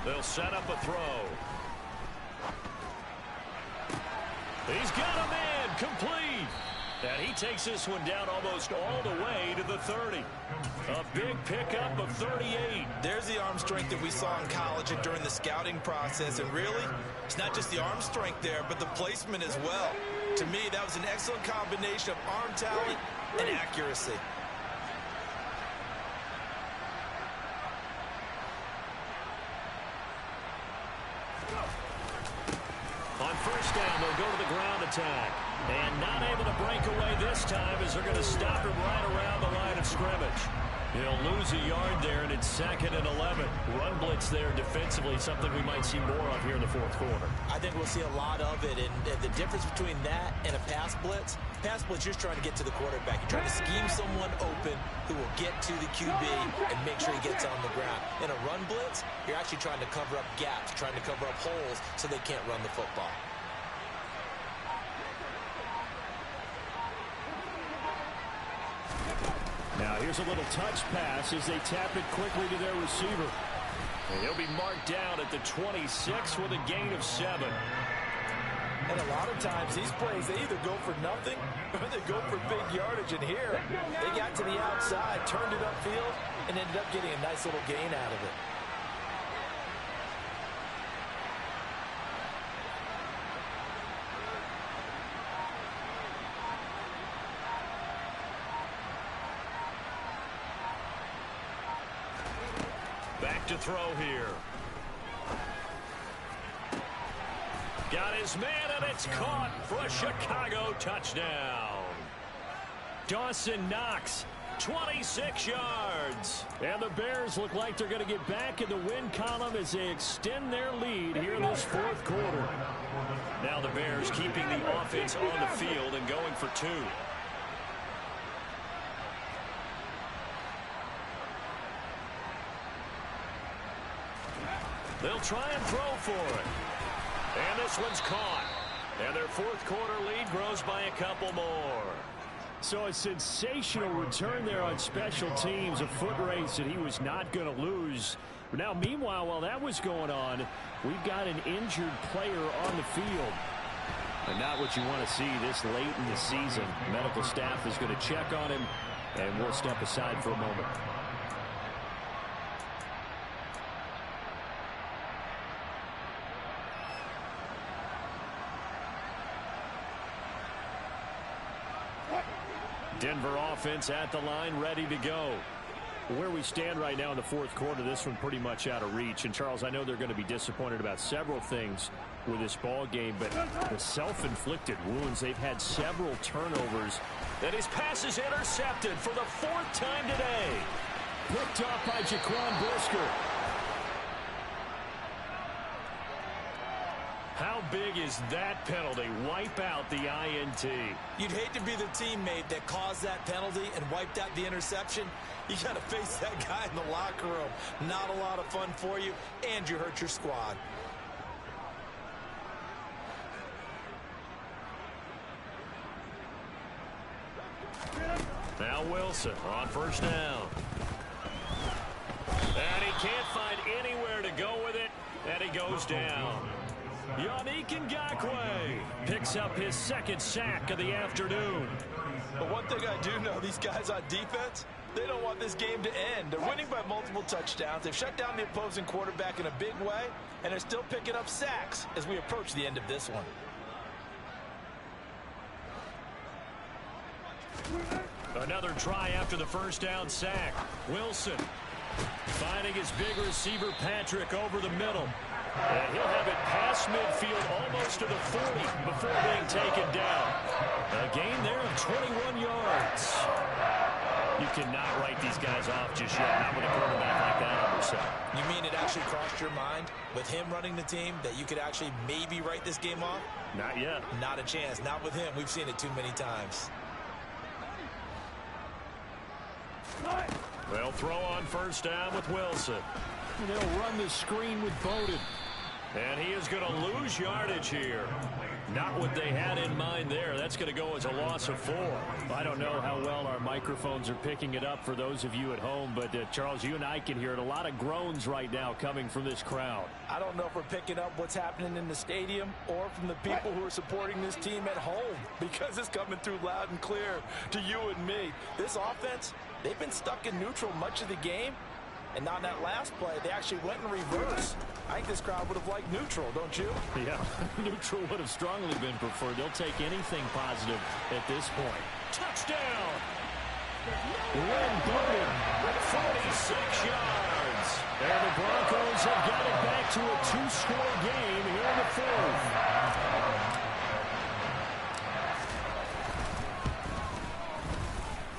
They'll set up a throw. He's got a man complete. And he takes this one down almost all the way to the 30. A big pickup of 38. There's the arm strength that we saw in college and during the scouting process. And really, it's not just the arm strength there, but the placement as well. To me, that was an excellent combination of arm talent and accuracy. On 1st down, they'll go to the ground attack. And not able to break away this time as they're going to stop him right around the line of scrimmage. He'll lose a yard there, and it's 2nd and 11. Run blitz there defensively, something we might see more of here in the 4th quarter. I think we'll see a lot of it, and the difference between that and a pass blitz, you're trying to get to the quarterback. You're trying to scheme someone open who will get to the QB and make sure he gets on the ground. In a run blitz, you're actually trying to cover up gaps, trying to cover up holes so they can't run the football. Now here's a little touch pass as they tap it quickly to their receiver. And he'll be marked down at the 26 with a gain of 7. And a lot of times these plays, they either go for nothing or they go for big yardage. And here, they got to the outside, turned it upfield, and ended up getting a nice little gain out of it. Back to throw here. Got his man, and it's caught for a Chicago touchdown. Dawson Knox 26 yards. And the Bears look like they're going to get back in the win column as they extend their lead here in this fourth quarter. Now the Bears keeping the offense on the field and going for two. They'll try and throw for it. And this one's caught. And their fourth quarter lead grows by a couple more. So a sensational return there on special teams, a foot race that he was not going to lose. But now, meanwhile, while that was going on, we've got an injured player on the field. And not what you want to see this late in the season. Medical staff is going to check on him, and we'll step aside for a moment. Denver offense at the line, ready to go. Where we stand right now in the fourth quarter, this one pretty much out of reach. And, Charles, I know they're going to be disappointed about several things with this ball game, but the self-inflicted wounds, they've had several turnovers. And his pass is intercepted for the fourth time today. Picked off by Jaquan Brisker. How big is that penalty? Wipe out the INT. You'd hate to be the teammate that caused that penalty and wiped out the interception. You got to face that guy in the locker room. Not a lot of fun for you, and you hurt your squad. Now Wilson on first down. And he can't find anywhere to go with it, and he goes down. Yannick Ngakoue picks up his second sack of the afternoon. But one thing I do know, these guys on defense, they don't want this game to end. They're winning by multiple touchdowns. They've shut down the opposing quarterback in a big way, and they're still picking up sacks as we approach the end of this one. Another try after the first down sack. Wilson finding his big receiver Patrick over the middle. And he'll have it past midfield almost to the 40 before being taken down. A gain there of 21 yards. You cannot write these guys off just yet, not with a quarterback like that on your side. You mean it actually crossed your mind with him running the team that you could actually maybe write this game off? Not yet. Not a chance. Not with him. We've seen it too many times. They'll throw on first down with Wilson. They'll run the screen with Bowden. And he is going to lose yardage here. Not what they had in mind there. That's going to go as a loss of 4. I don't know how well our microphones are picking it up for those of you at home, but Charles, you and I can hear it. A lot of groans right now coming from this crowd. I don't know if we're picking up what's happening in the stadium or from the people who are supporting this team at home, because it's coming through loud and clear to you and me. This offense, they've been stuck in neutral much of the game. And on that last play, they actually went in reverse. I think this crowd would have liked neutral, don't you? Yeah, neutral would have strongly been preferred. They'll take anything positive at this point. Touchdown! Lynn Bowden, 46 yards. And the Broncos have got it back to a 2-score game here in the fourth.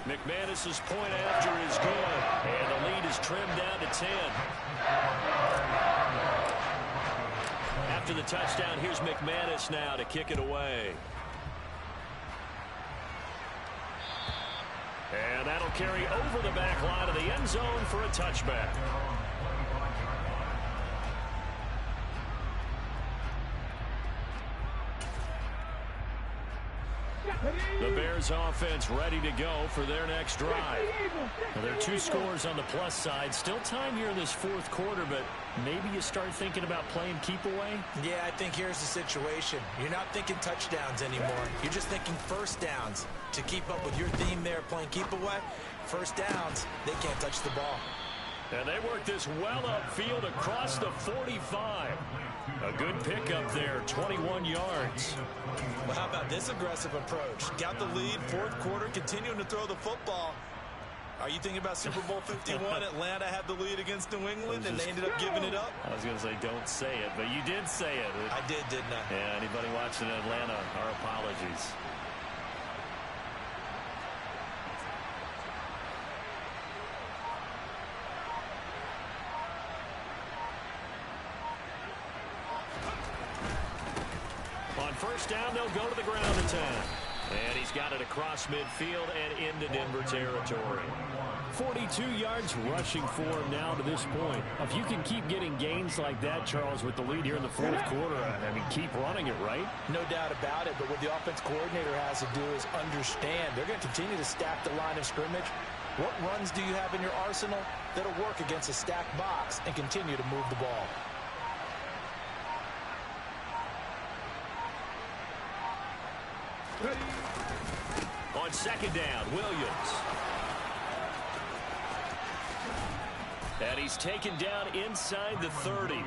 McManus's point after is good, and the lead is trimmed down to 10. After the touchdown, here's McManus now to kick it away. And that'll carry over the back line of the end zone for a touchback. The Bears offense ready to go for their next drive. Now, there are 2 scores on the plus side. Still time here in this fourth quarter, but maybe you start thinking about playing keep away? Yeah, I think here's the situation. You're not thinking touchdowns anymore. You're just thinking first downs. To keep up with your theme there, playing keep away, first downs, they can't touch the ball. And they work this well upfield across the 45. A good pickup there, 21 yards. Well, how about this aggressive approach? Got the lead, fourth quarter, continuing to throw the football. Are you thinking about Super Bowl 51? Atlanta had the lead against New England, and they ended up giving it up? I was going to say don't say it, but you did say it. I did, didn't I? Yeah, anybody watching in Atlanta, our apologies. first down, they'll go to the ground attack. And he's got it across midfield and into Denver territory. 42 yards rushing for him now to this point. If you can keep getting gains like that, Charles, with the lead here in the fourth quarter, I mean, keep running it, right? No doubt about it, but what the offense coordinator has to do is understand they're going to continue to stack the line of scrimmage. What runs do you have in your arsenal that'll work against a stacked box and continue to move the ball? On second down, Williams. And he's taken down inside the 30.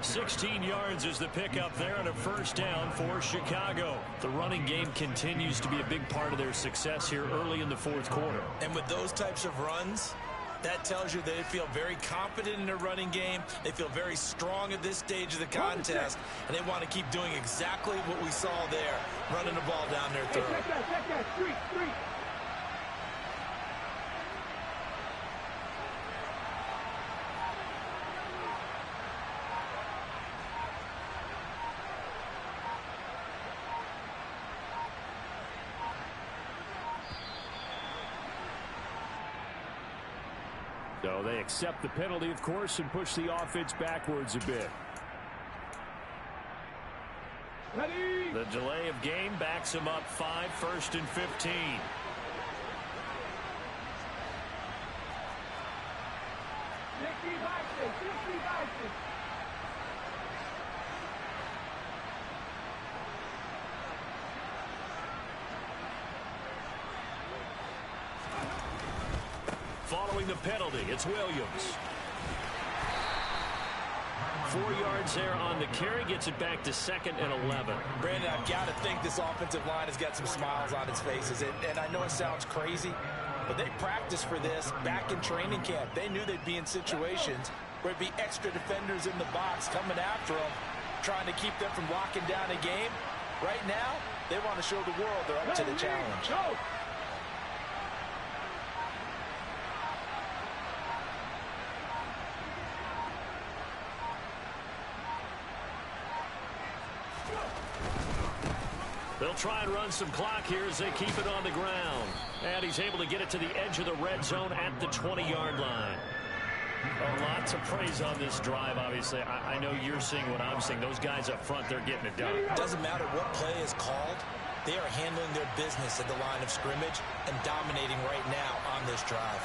16 yards is the pickup there and a first down for Chicago. The running game continues to be a big part of their success here early in the fourth quarter. And with those types of runs, that tells you they feel very confident in their running game. They feel very strong at this stage of the contest, and they want to keep doing exactly what we saw there, running the ball down their throat. Check that, street. So they accept the penalty, of course, and push the offense backwards a bit. Ready? The delay of game backs him up 5, 1st and 15. Following the penalty, it's Williams. 4 yards there on the carry, gets it back to 2nd and 11. Brandon, I've got to think this offensive line has got some smiles on its faces. And I know it sounds crazy, but they practiced for this back in training camp. They knew they'd be in situations where it'd be extra defenders in the box coming after them, trying to keep them from locking down a game. Right now, they want to show the world they're up to the challenge. Go! They'll try and run some clock here as they keep it on the ground. And he's able to get it to the edge of the red zone at the 20-yard line. Oh, lots of praise on this drive, obviously. I know you're seeing what I'm seeing. Those guys up front, they're getting it done. Doesn't matter what play is called. They are handling their business at the line of scrimmage and dominating right now on this drive.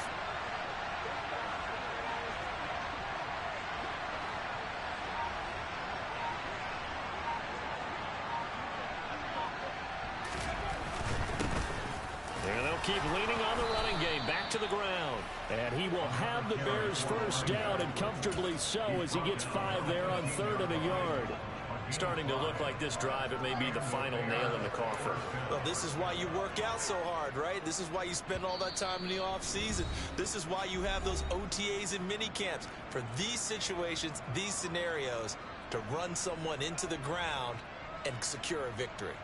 Keep leaning on the running game, back to the ground. And he will have the Bears first down, and comfortably so, as he gets 5 there on 3rd and a yard. Starting to look like this drive, it may be the final nail in the coffin. Well, this is why you work out so hard, right? This is why you spend all that time in the offseason. This is why you have those OTAs and mini camps. For these situations, these scenarios, to run someone into the ground and secure a victory.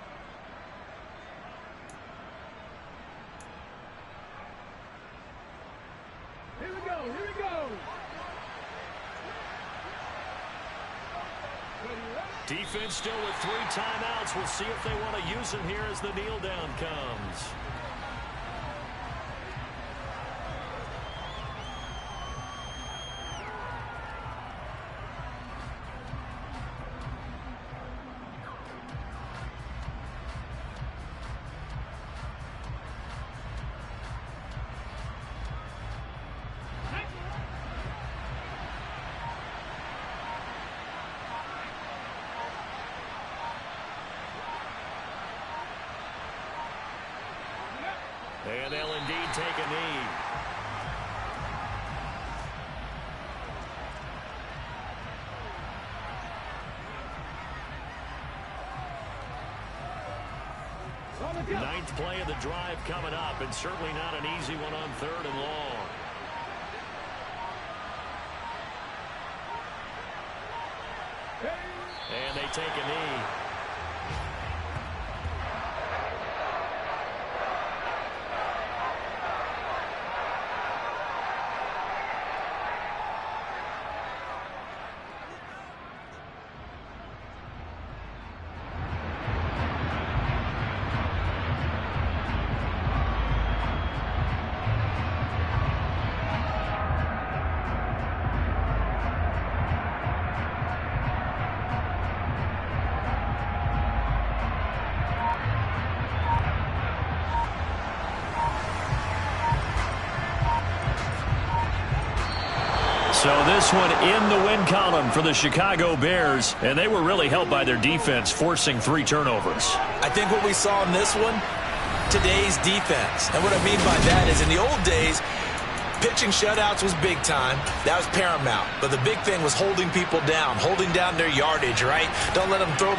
Here we go. Defense still with 3 timeouts. We'll see if they want to use them here as the kneel down comes. And they'll indeed take a knee. Ninth play of the drive coming up, and certainly not an easy one on 3rd and long. And they take a knee. So this one in the win column for the Chicago Bears, and they were really helped by their defense, forcing 3 turnovers. I think what we saw in this one, today's defense. And what I mean by that is in the old days, pitching shutouts was big time. That was paramount. But the big thing was holding people down, holding down their yardage, right? Don't let them throw